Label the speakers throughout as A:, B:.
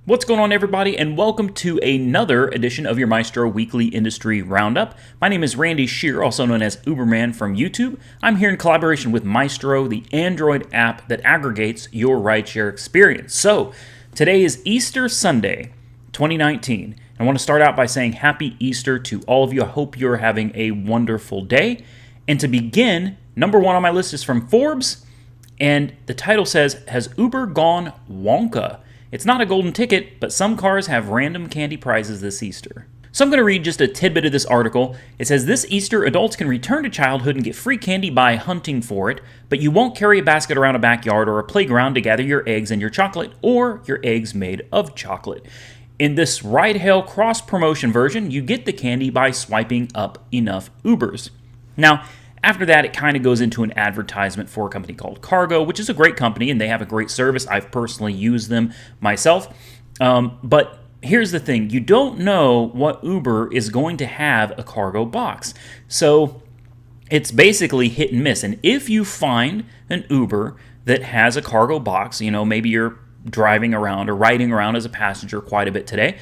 A: What's going on, everybody, and welcome to another edition of your Mystro Weekly Industry Roundup. My name is Randy Shear, also known as Uberman from YouTube. I'm here in collaboration with Mystro, the Android app that aggregates your rideshare experience. So, today is Easter Sunday, 2019. I want to start out by saying Happy Easter to all of you. I hope you're having a wonderful day. And to begin, number one on my list is from Forbes, and the title says, "Has Uber gone Wonka?" It's not a golden ticket, but some cars have random candy prizes this Easter. So I'm going to read just a tidbit of this article. It says, this Easter, adults can return to childhood and get free candy by hunting for it, but you won't carry a basket around a backyard or a playground to gather your eggs and your chocolate, or your eggs made of chocolate. In this ride-hail cross-promotion version, you get the candy by swiping up enough Ubers. Now, after that, it kind of goes into an advertisement for a company called Cargo, which is a great company, and they have a great service. I've personally used them myself. But here's the thing. You don't know what Uber is going to have a cargo box. So it's basically hit and miss. And if you find an Uber that has a cargo box, maybe you're driving around or riding around as a passenger quite a bit today,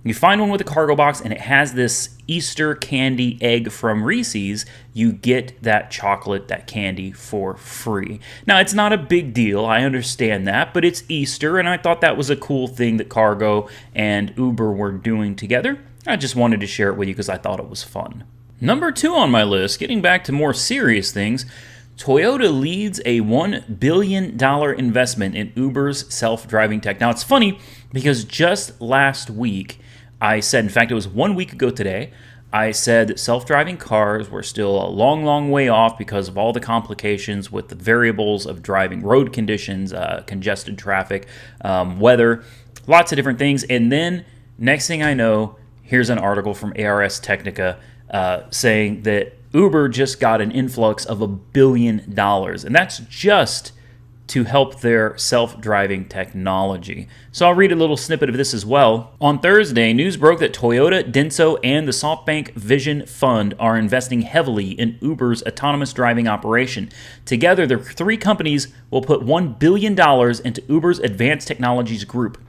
A: you find one with a cargo box and it has this Easter candy egg from Reese's, you get that chocolate, that candy for free. Now, it's not a big deal, I understand that, but it's Easter and I thought that was a cool thing that Cargo and Uber were doing together. I just wanted to share it with you because I thought it was fun. Number two on my list, getting back to more serious things, Toyota leads a $1 billion investment in Uber's self-driving tech. Now, it's funny because just last week, I said, in fact, it was 1 week ago today, I said that self-driving cars were still a long, long way off because of all the complications with the variables of driving, road conditions, congested traffic, weather, lots of different things. And then, next thing I know, here's an article from ARS Technica saying that Uber just got an influx of $1 billion, and that's just to help their self-driving technology. So I'll read a little snippet of this as well. On Thursday, news broke that Toyota, Denso, and the SoftBank Vision Fund are investing heavily in Uber's autonomous driving operation. Together, the three companies will put $1 billion into Uber's advanced technologies group.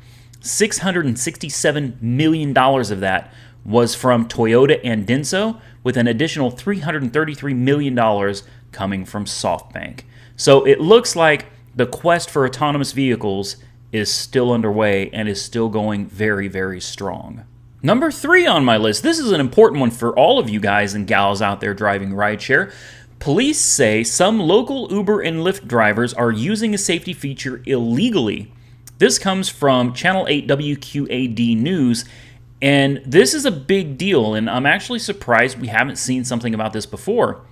A: $667 million of that was from Toyota and Denso, with an additional $333 million coming from SoftBank. So it looks like the quest for autonomous vehicles is still underway and is still going very, very strong. Number three on my list, this is an important one for all of you guys and gals out there driving rideshare. Police say some local Uber and Lyft drivers are using a safety feature illegally. This comes from Channel 8 WQAD News, and this is a big deal, and I'm actually surprised we haven't seen something about this before.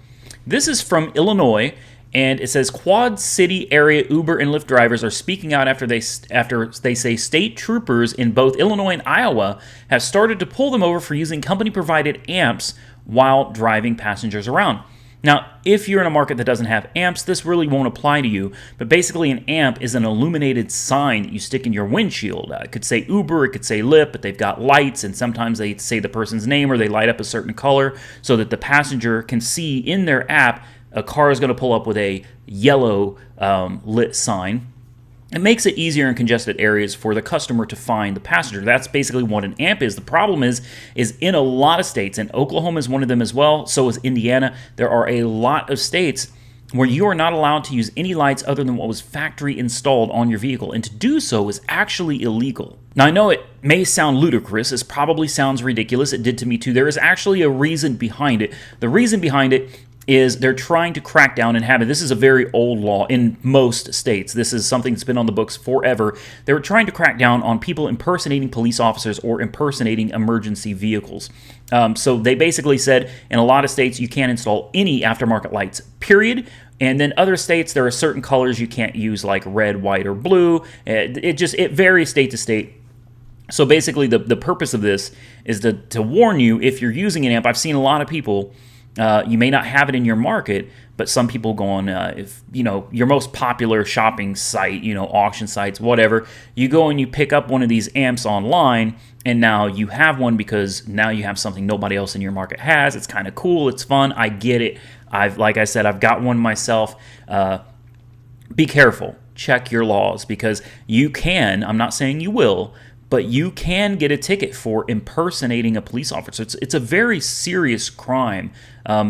A: This is from Illinois, and it says Quad City area Uber and Lyft drivers are speaking out after they say state troopers in both Illinois and Iowa have started to pull them over for using company-provided amps while driving passengers around. Now, if you're in a market that doesn't have amps, this really won't apply to you, but basically an amp is an illuminated sign that you stick in your windshield. It could say Uber, it could say Lyft, but they've got lights, and sometimes they say the person's name or they light up a certain color so that the passenger can see in their app a car is going to pull up with a yellow lit sign. It makes it easier in congested areas for the customer to find the passenger. That's basically what an amp is. The problem is in a lot of states, and Oklahoma is one of them as well, so is Indiana, there are a lot of states where you are not allowed to use any lights other than what was factory installed on your vehicle, and to do so is actually illegal. Now, I know it may sound ludicrous, this probably sounds ridiculous, it did to me too. There is actually a reason behind it. The reason behind it is they're trying to crack down and have it. This is a very old law in most states. This is something that's been on the books forever. They were trying to crack down on people impersonating police officers or impersonating emergency vehicles. So they basically said in a lot of states you can't install any aftermarket lights, period. And then other states, there are certain colors you can't use, like red, white, or blue. It varies state to state. So basically the purpose of this is to warn you if you're using an amp. I've seen a lot of people, you may not have it in your market, but some people go on, if your most popular shopping site, auction sites, whatever, you go and you pick up one of these amps online, and now you have one because now you have something nobody else in your market has. It's kind of cool. It's fun. I get it. Like I said, I've got one myself. Be careful. check your laws, because you can, I'm not saying you will, but you can get a ticket for impersonating a police officer. It's a very serious crime.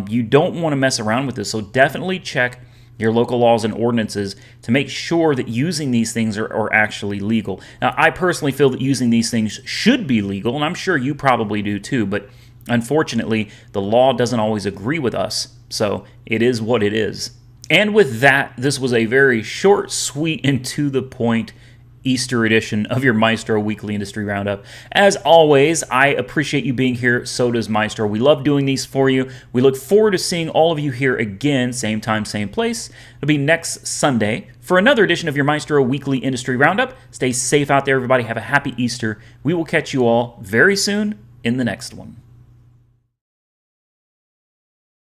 A: You don't want to mess around with this, so definitely check your local laws and ordinances to make sure that using these things are actually legal. Now, I personally feel that using these things should be legal, and I'm sure you probably do too, but unfortunately, the law doesn't always agree with us, so it is what it is. And with that, this was a very short, sweet, and to the point Easter edition of your Mystro Weekly Industry Roundup. As always, I appreciate you being here. So does Mystro. We love doing these for you. We look forward to seeing all of you here again, same time, same place. It'll be next Sunday for another edition of your Mystro Weekly Industry Roundup. Stay safe out there, everybody. Have a happy Easter. We will catch you all very soon in the next one.